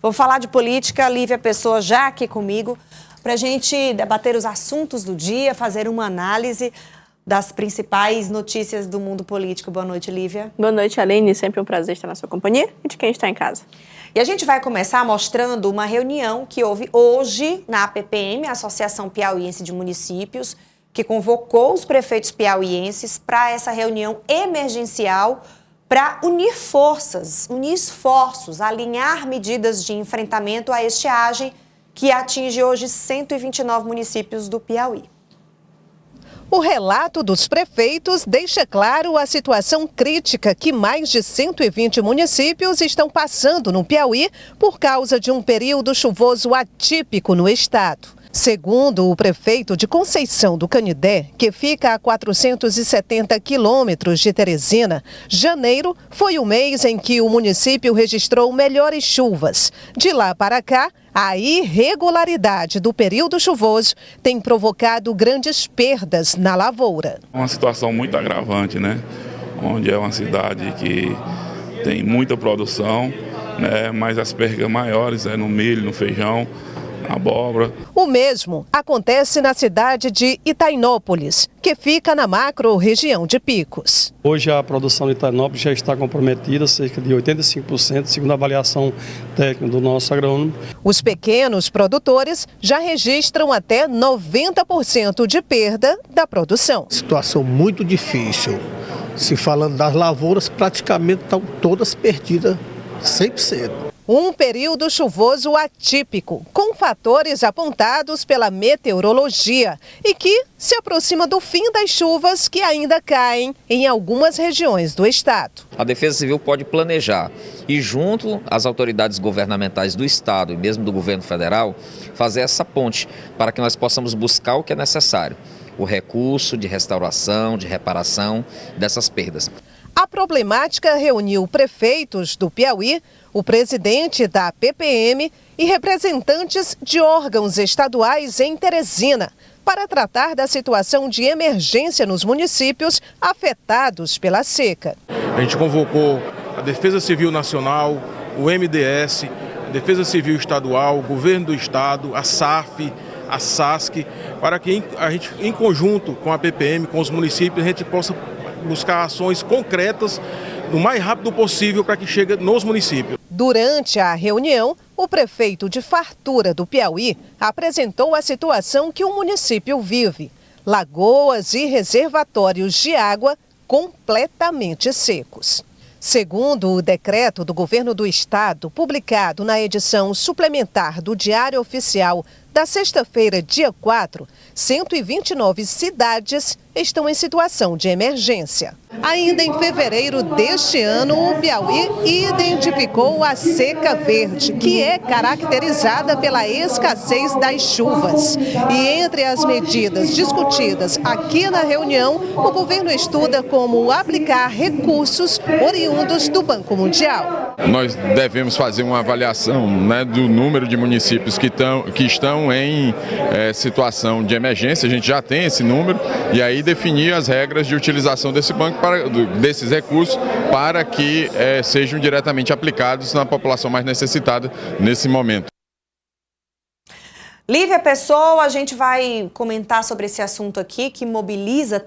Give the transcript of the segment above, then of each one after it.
Vou falar de política, Lívia Pessoa já aqui comigo, para a gente debater os assuntos do dia, fazer uma análise das principais notícias do mundo político. Boa noite, Lívia. Boa noite, Aline. Sempre um prazer estar na sua companhia e de quem está em casa. E a gente vai começar mostrando uma reunião que houve hoje na APPM, Associação Piauiense de Municípios, que convocou os prefeitos piauienses para essa reunião emergencial para unir forças, unir esforços, alinhar medidas de enfrentamento à estiagem que atinge hoje 129 municípios do Piauí. O relato dos prefeitos deixa claro a situação crítica que mais de 120 municípios estão passando no Piauí por causa de um período chuvoso atípico no estado. Segundo o prefeito de Conceição do Canidé, que fica a 470 quilômetros de Teresina, janeiro foi o mês em que o município registrou melhores chuvas. De lá para cá, a irregularidade do período chuvoso tem provocado grandes perdas na lavoura. Uma situação muito agravante, né? Onde é uma cidade que tem muita produção, né? Mas as perdas maiores no milho, no feijão, abóbora. O mesmo acontece na cidade de Itainópolis, que fica na macro-região de Picos. Hoje a produção de Itainópolis já está comprometida, cerca de 85%, segundo a avaliação técnica do nosso agrônomo. Os pequenos produtores já registram até 90% de perda da produção. Situação muito difícil. Se falando das lavouras, praticamente estão todas perdidas 100%. Um período chuvoso atípico, com fatores apontados pela meteorologia e que se aproxima do fim das chuvas que ainda caem em algumas regiões do estado. A Defesa Civil pode planejar e, junto às autoridades governamentais do estado e mesmo do governo federal, fazer essa ponte para que nós possamos buscar o que é necessário, o recurso de restauração, de reparação dessas perdas. A problemática reuniu prefeitos do Piauí, o presidente da PPM e representantes de órgãos estaduais em Teresina para tratar da situação de emergência nos municípios afetados pela seca. A gente convocou a Defesa Civil Nacional, o MDS, a Defesa Civil Estadual, o Governo do Estado, a SAF, a SASC, para que a gente, em conjunto com a PPM, com os municípios, a gente possa buscar ações concretas o mais rápido possível para que chegue nos municípios. Durante a reunião, o prefeito de Fartura do Piauí apresentou a situação que o município vive: lagoas e reservatórios de água completamente secos. Segundo o decreto do governo do estado, publicado na edição suplementar do Diário Oficial da sexta-feira, dia 4, 129 cidades estão em situação de emergência. Ainda em fevereiro deste ano, o Piauí identificou a seca verde, que é caracterizada pela escassez das chuvas. E entre as medidas discutidas aqui na reunião, o governo estuda como aplicar recursos oriundos do Banco Mundial. Nós devemos fazer uma avaliação, né, do número de municípios que estão em situação de emergência. A gente já tem esse número e aí definir as regras de utilização desse banco, desses recursos, para que sejam diretamente aplicados na população mais necessitada nesse momento. Lívia Pessoa, a gente vai comentar sobre esse assunto aqui que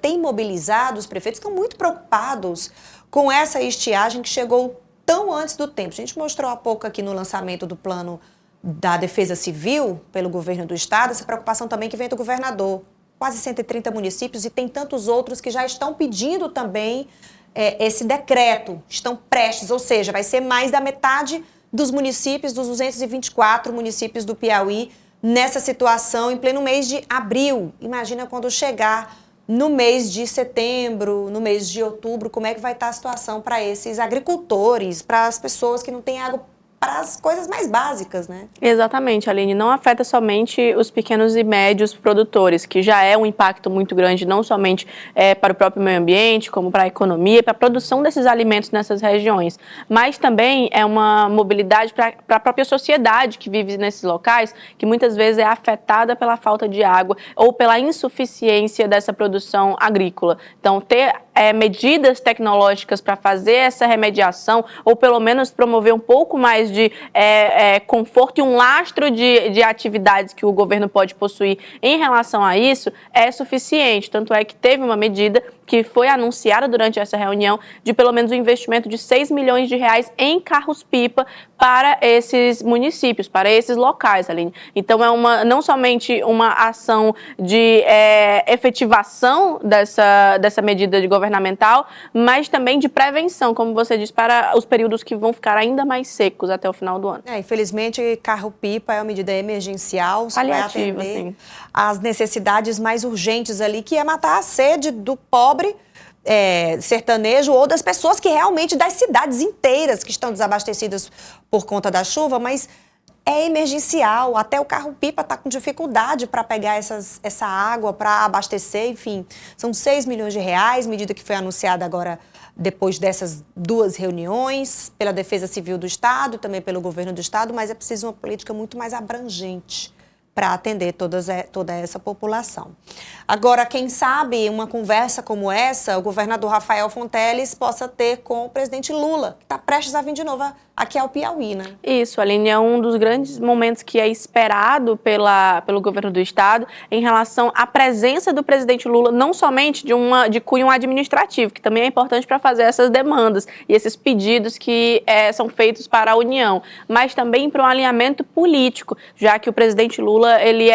tem mobilizado os prefeitos, que estão muito preocupados com essa estiagem que chegou tão antes do tempo. A gente mostrou há pouco aqui no lançamento do plano da Defesa Civil pelo governo do estado, essa preocupação também que vem do governador. Quase 130 municípios e tem tantos outros que já estão pedindo também esse decreto, estão prestes, ou seja, vai ser mais da metade dos municípios, dos 224 municípios do Piauí, nessa situação em pleno mês de abril. Imagina quando chegar no mês de setembro, no mês de outubro, como é que vai estar a situação para esses agricultores, para as pessoas que não têm água para as coisas mais básicas, né? Exatamente, Aline. Não afeta somente os pequenos e médios produtores, que já é um impacto muito grande, não somente para o próprio meio ambiente, como para a economia, para a produção desses alimentos nessas regiões, mas também é uma mobilidade para a própria sociedade que vive nesses locais, que muitas vezes é afetada pela falta de água ou pela insuficiência dessa produção agrícola. Então, ter medidas tecnológicas para fazer essa remediação, ou pelo menos promover um pouco mais mais de conforto e um lastro de atividades que o governo pode possuir em relação a isso é suficiente. Tanto é que teve uma medida que foi anunciada durante essa reunião de pelo menos um investimento de 6 milhões de reais em carros-pipa para esses municípios, para esses locais, Aline. Então, não somente uma ação de efetivação dessa medida governamental, mas também de prevenção, como você disse, para os períodos que vão ficar ainda mais secos até o final do ano. Infelizmente, carro-pipa é uma medida emergencial, só vai atender às necessidades mais urgentes ali, que é matar a sede do pobre sertanejo ou das pessoas que realmente, das cidades inteiras que estão desabastecidas por conta da chuva, mas é emergencial. Até o carro-pipa está com dificuldade para pegar essa água, para abastecer, enfim. São 6 milhões de reais, medida que foi anunciada agora depois dessas 2 reuniões, pela Defesa Civil do Estado, também pelo Governo do Estado, mas é preciso uma política muito mais abrangente para atender toda essa população. Agora, quem sabe uma conversa como essa, o governador Rafael Fonteles possa ter com o presidente Lula, que está prestes a vir de novo aqui ao Piauí, né? Isso, Aline, é um dos grandes momentos que é esperado pelo governo do estado em relação à presença do presidente Lula, não somente de cunho administrativo, que também é importante para fazer essas demandas e esses pedidos que são feitos para a União, mas também para um alinhamento político, já que o presidente Lula ele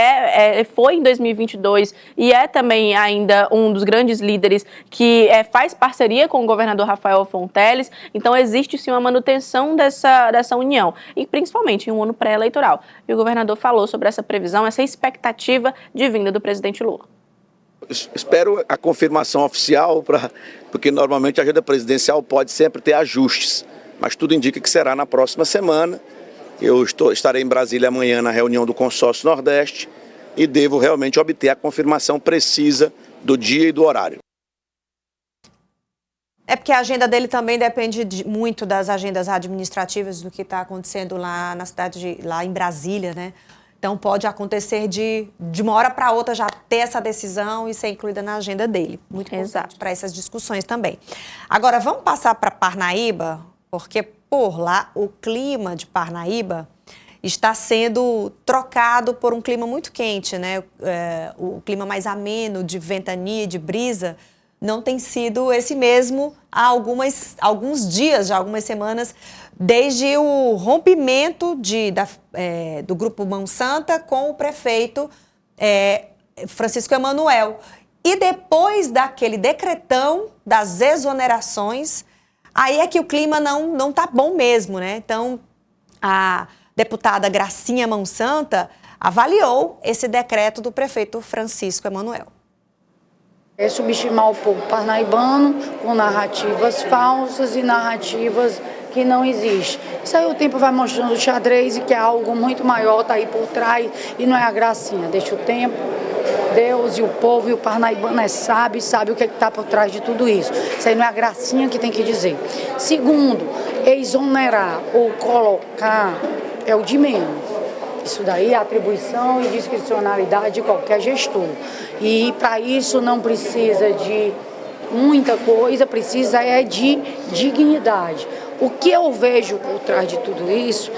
foi em 2022 e é também ainda um dos grandes líderes que faz parceria com o governador Rafael Fonteles, então existe sim uma manutenção dessa união, e principalmente em um ano pré-eleitoral. E o governador falou sobre essa previsão, essa expectativa de vinda do presidente Lula. Espero a confirmação oficial, porque normalmente a agenda presidencial pode sempre ter ajustes, mas tudo indica que será na próxima semana. Eu estarei em Brasília amanhã na reunião do Consórcio Nordeste e devo realmente obter a confirmação precisa do dia e do horário. É porque a agenda dele também depende muito das agendas administrativas do que está acontecendo lá na cidade, lá em Brasília, né? Então pode acontecer de uma hora para outra já ter essa decisão e ser incluída na agenda dele. Muito importante para essas discussões também. Agora vamos passar para Parnaíba, porque por lá o clima de Parnaíba está sendo trocado por um clima muito quente, né? O clima mais ameno, de ventania, de brisa, não tem sido esse mesmo há alguns dias, já algumas semanas, desde o rompimento do Grupo Mão Santa com o prefeito Francisco Emanuel. E depois daquele decretão das exonerações, aí é que o clima não está bom mesmo, né? Então, a deputada Gracinha Mão Santa avaliou esse decreto do prefeito Francisco Emanuel. É subestimar o povo parnaibano com narrativas falsas e narrativas que não existem. Isso aí o tempo vai mostrando o xadrez e que é algo muito maior, está aí por trás e não é a Gracinha. Deixa o tempo, Deus e o povo e o parnaibano sabe o que está por trás de tudo isso. Isso aí não é a Gracinha que tem que dizer. Segundo, exonerar ou colocar é o de menos. Isso daí é atribuição e discricionalidade de qualquer gestor. E para isso não precisa de muita coisa, precisa de dignidade. O que eu vejo por trás de tudo isso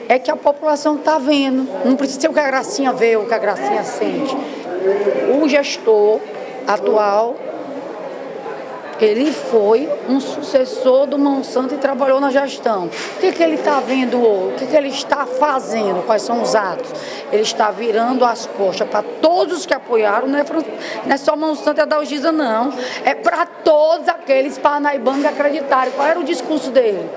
é que a população está vendo. Não precisa ser o que a Gracinha vê, o que a Gracinha sente. O gestor atual, ele foi um sucessor do Mão Santa e trabalhou na gestão. O que ele está vendo hoje? O que ele está fazendo? Quais são os atos? Ele está virando as costas para todos os que apoiaram, não é só Mão Santa e Adalgisa, não. É para todos aqueles parnaibanos que acreditaram. Qual era o discurso dele?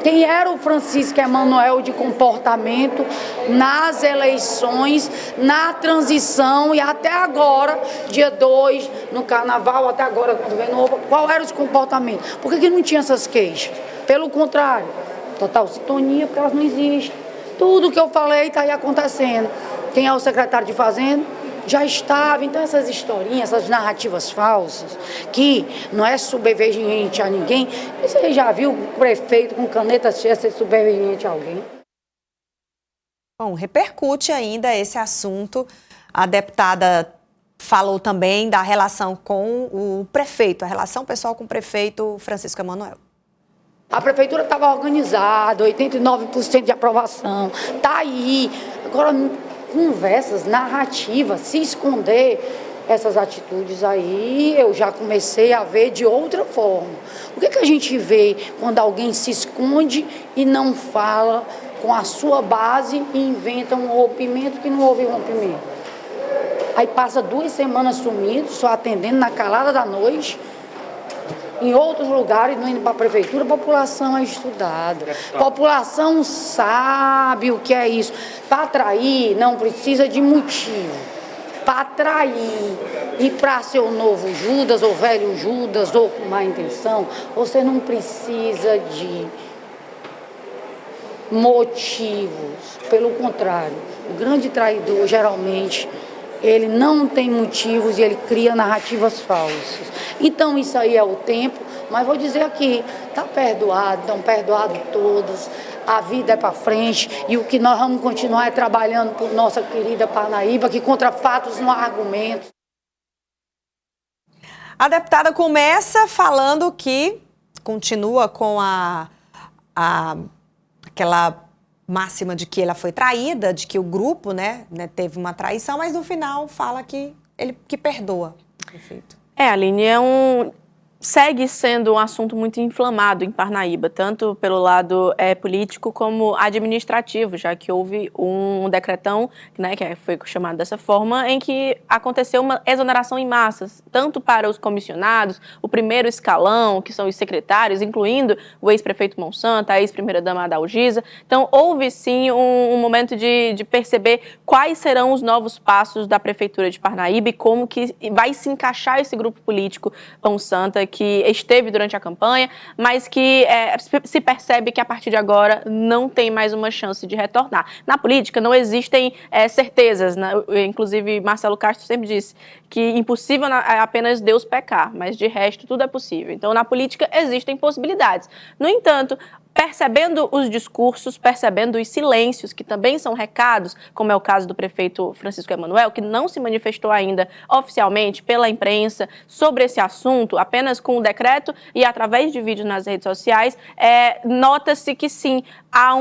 Quem era o Francisco Emanuel de comportamento nas eleições, na transição e até agora, dia 2, no carnaval, até agora, governo novo, qual era os comportamentos? Por que não tinha essas queixas? Pelo contrário, total sintonia, porque elas não existem. Tudo que eu falei está aí acontecendo. Quem é o secretário de Fazenda? Já estava. Então essas historinhas, essas narrativas falsas, que não é subserviente a ninguém, você já viu o prefeito com caneta cheia ser subserviente a alguém? Bom, repercute ainda esse assunto. A deputada falou também da relação com o prefeito, a relação pessoal com o prefeito Francisco Emanuel. A prefeitura estava organizada, 89% de aprovação, está aí. Agora, conversas, narrativas, se esconder essas atitudes aí, eu já comecei a ver de outra forma. O que a gente vê quando alguém se esconde e não fala com a sua base e inventa um rompimento que não houve rompimento? Aí passa 2 semanas sumido, só atendendo na calada da noite. Em outros lugares, não indo para a prefeitura, a população é estudada. A população sabe o que é isso. Para atrair, não precisa de motivo. Para atrair e para ser o novo Judas, ou velho Judas, ou com má intenção, você não precisa de motivos. Pelo contrário, o grande traidor, geralmente, ele não tem motivos e ele cria narrativas falsas. Então, isso aí é o tempo, mas vou dizer aqui, está perdoado, estão perdoados todos, a vida é para frente e o que nós vamos continuar é trabalhando por nossa querida Parnaíba, que contra fatos não há argumentos. A deputada começa falando que continua com aquela máxima de que ela foi traída, de que o grupo, né, teve uma traição, mas no final fala que ele que perdoa o prefeito. Aline, segue sendo um assunto muito inflamado em Parnaíba, tanto pelo lado político como administrativo, já que houve um decretão, né, que foi chamado dessa forma, em que aconteceu uma exoneração em massas, tanto para os comissionados, o primeiro escalão, que são os secretários, incluindo o ex-prefeito Monsanto, a ex-primeira-dama Adalgisa. Então, houve sim um momento de perceber quais serão os novos passos da Prefeitura de Parnaíba e como que vai se encaixar esse grupo político Monsanto, que esteve durante a campanha, mas que se percebe que a partir de agora não tem mais uma chance de retornar. Na política não existem certezas, né? Inclusive Marcelo Castro sempre disse que impossível é apenas Deus pecar, mas de resto tudo é possível. Então na política existem possibilidades. No entanto, percebendo os discursos, percebendo os silêncios, que também são recados, como é o caso do prefeito Francisco Emanuel, que não se manifestou ainda oficialmente pela imprensa sobre esse assunto, apenas com o decreto e através de vídeos nas redes sociais, nota-se que sim, há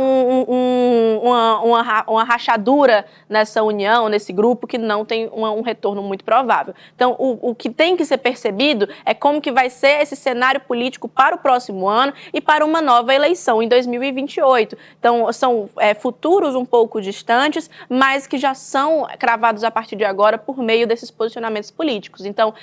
uma rachadura nessa união, nesse grupo, que não tem um retorno muito provável. Então, o que tem que ser percebido é como que vai ser esse cenário político para o próximo ano e para uma nova eleição em 2028. Então, são futuros um pouco distantes, mas que já são cravados a partir de agora por meio desses posicionamentos políticos. Então,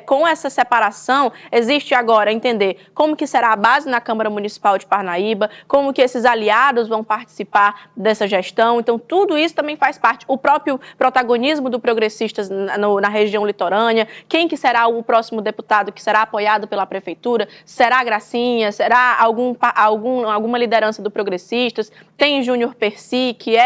com essa separação, existe agora entender como que será a base na Câmara Municipal de Parnaíba, como que esses aliados vão participar dessa gestão. Então, tudo isso também faz parte. O próprio protagonismo do Progressistas na região litorânea, quem que será o próximo deputado que será apoiado pela Prefeitura, será Gracinha, será alguma liderança do Progressistas, tem Júnior Percy, que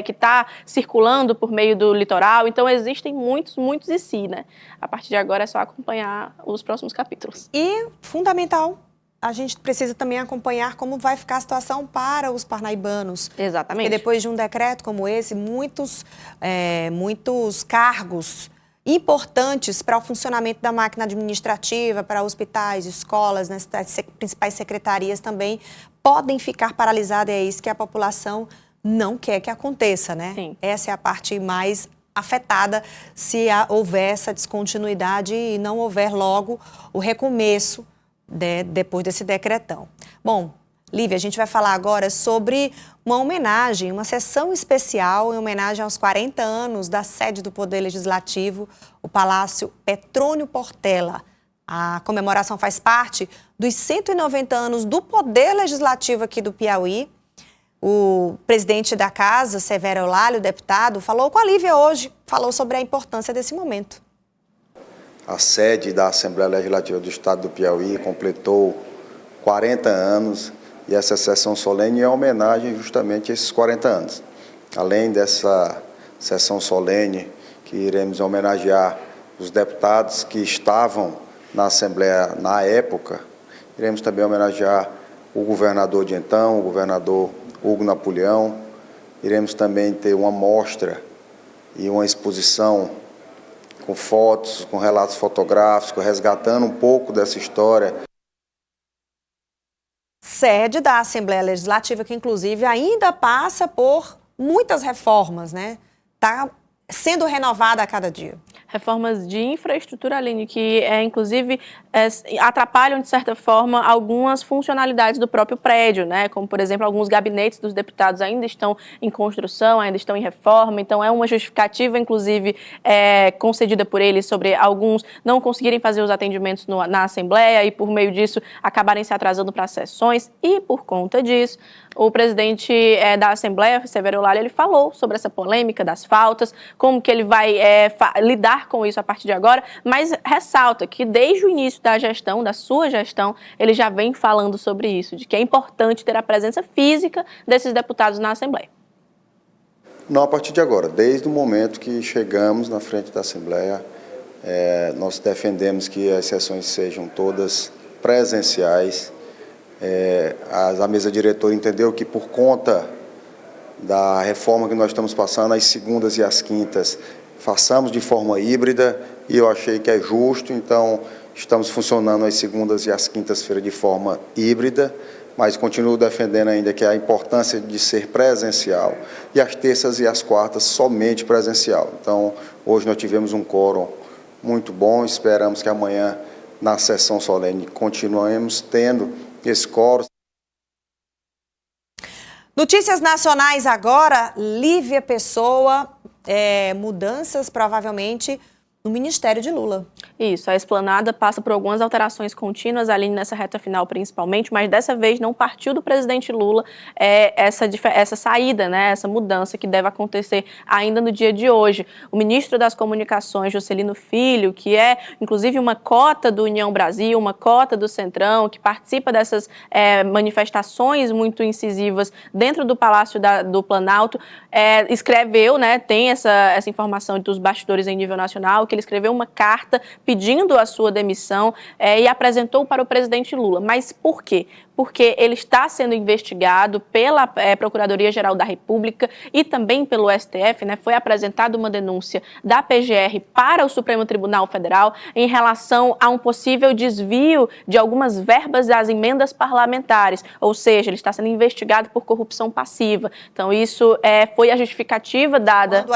está circulando por meio do litoral. Então, existem muitos e si, né? A partir de agora é só acompanhar os próximos capítulos. E, fundamental, a gente precisa também acompanhar como vai ficar a situação para os parnaibanos. Exatamente. Porque depois de um decreto como esse, muitos cargos importantes para o funcionamento da máquina administrativa, para hospitais, escolas, nas principais secretarias também podem ficar paralisadas. É isso que a população não quer que aconteça, né? Sim. Essa é a parte mais afetada se houver essa descontinuidade e não houver logo o recomeço depois desse decretão. Bom, Lívia, a gente vai falar agora sobre uma homenagem, uma sessão especial em homenagem aos 40 anos da sede do Poder Legislativo, o Palácio Petrônio Portela. A comemoração faz parte dos 190 anos do Poder Legislativo aqui do Piauí. O presidente da casa, Severo Eulálio, deputado, falou com a Lívia hoje, falou sobre a importância desse momento. A sede da Assembleia Legislativa do Estado do Piauí completou 40 anos e essa sessão solene é homenagem justamente a esses 40 anos. Além dessa sessão solene, que iremos homenagear os deputados que estavam na Assembleia na época, iremos também homenagear o governador de então, o governador Hugo Napoleão. Iremos também ter uma mostra e uma exposição com fotos, com relatos fotográficos, resgatando um pouco dessa história. sede da Assembleia Legislativa, que inclusive ainda passa por muitas reformas, né? Está sendo renovada a cada dia. Reformas de infraestrutura, Aline, que inclusive atrapalham, de certa forma, algumas funcionalidades do próprio prédio, né? Como, por exemplo, alguns gabinetes dos deputados ainda estão em construção, ainda estão em reforma, então é uma justificativa, inclusive, concedida por eles sobre alguns não conseguirem fazer os atendimentos na Assembleia e, por meio disso, acabarem se atrasando para as sessões. E, por conta disso, o presidente da Assembleia, Severo Olalha, ele falou sobre essa polêmica das faltas, como que ele vai lidar com isso a partir de agora, mas ressalta que desde o início da gestão, da sua gestão, ele já vem falando sobre isso, de que é importante ter a presença física desses deputados na Assembleia. Não a partir de agora, desde o momento que chegamos na frente da Assembleia, nós defendemos que as sessões sejam todas presenciais. A mesa diretora entendeu que por conta da reforma que nós estamos passando, as segundas e as quintas, façamos de forma híbrida, e eu achei que é justo, então estamos funcionando as segundas e as quintas-feiras de forma híbrida, mas continuo defendendo ainda que a importância de ser presencial, e as terças e as quartas somente presencial. Então, hoje nós tivemos um quórum muito bom, esperamos que amanhã, na sessão solene, continuemos tendo esse quórum. Notícias nacionais agora, Lívia Pessoa, mudanças provavelmente no Ministério de Lula. Isso, a Esplanada passa por algumas alterações contínuas, ali nessa reta final principalmente, mas dessa vez não partiu do presidente Lula essa saída, né, essa mudança que deve acontecer ainda no dia de hoje. O ministro das Comunicações, Juscelino Filho, que é inclusive uma cota do União Brasil, uma cota do Centrão, que participa dessas manifestações muito incisivas dentro do Palácio do Planalto, escreveu, né, tem essa informação dos bastidores em nível nacional, que ele escreveu uma carta pedindo a sua demissão e apresentou para o presidente Lula. Mas por quê? Porque ele está sendo investigado pela Procuradoria-Geral da República e também pelo STF, né? Foi apresentada uma denúncia da PGR para o Supremo Tribunal Federal em relação a um possível desvio de algumas verbas das emendas parlamentares, ou seja, ele está sendo investigado por corrupção passiva. Então, isso foi a justificativa dada...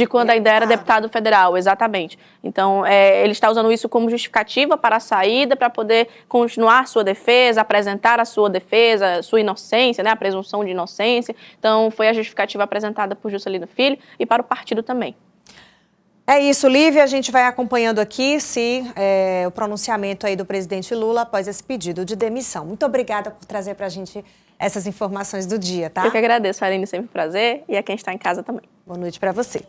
Quando ainda era deputado federal, exatamente. Então, ele está usando isso como justificativa para a saída, para poder continuar sua defesa, apresentar a sua defesa, sua inocência, né, a presunção de inocência. Então, foi a justificativa apresentada por Juscelino Filho e para o partido também. É isso, Lívia. A gente vai acompanhando aqui o pronunciamento aí do presidente Lula após esse pedido de demissão. Muito obrigada por trazer para a gente essas informações do dia, tá? Eu que agradeço, Aline, sempre um prazer, e a quem está em casa também. Boa noite para você.